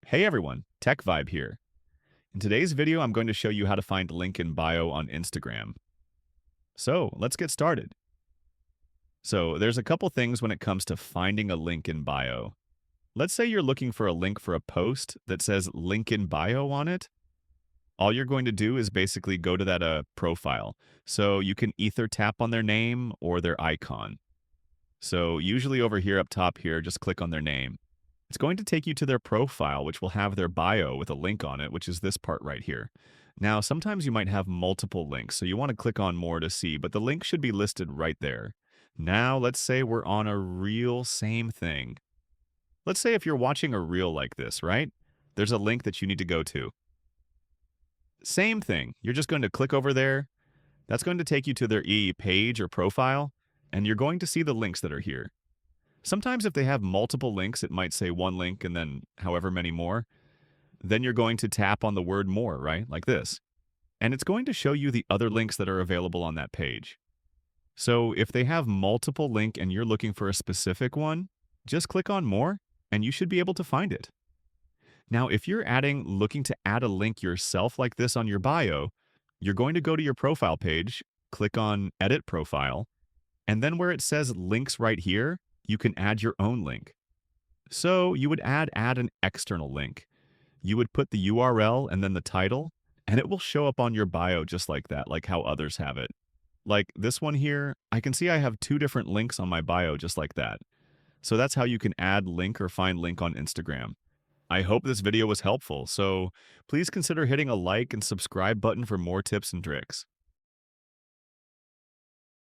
Hey everyone, Tech Vibe here. In today's video, I'm going to show you how to find link in bio on Instagram. So let's get started. So there's a couple things when it comes to finding a link in bio. Let's say you're looking for a link for a post that says link in bio on it. All you're going to do is basically go to that profile. So you can either tap on their name or their icon. So usually over here up top here, just click on their name. It's going to take you to their profile, which will have their bio with a link on it, which is this part right here. Now, sometimes you might have multiple links, so you want to click on more to see, but the link should be listed right there. Now, let's say we're on a reel, same thing. Let's say if you're watching a reel like this, right? There's a link that you need to go to. Same thing. You're just going to click over there. That's going to take you to their page or profile, and you're going to see the links that are here. Sometimes if they have multiple links, it might say one link and then however many more. Then you're going to tap on the word more, right? Like this. And it's going to show you the other links that are available on that page. So if they have multiple link and you're looking for a specific one, just click on more and you should be able to find it. Now, if you're looking to add a link yourself like this on your bio, you're going to go to your profile page, click on edit profile, and then where it says links right here, you can add your own link. So you would add an external link. You would put the URL and then the title, and it will show up on your bio just like that, like how others have it. Like this one here, I can see I have two different links on my bio just like that. So that's how you can add link or find link on Instagram. I hope this video was helpful, so please consider hitting a like and subscribe button for more tips and tricks.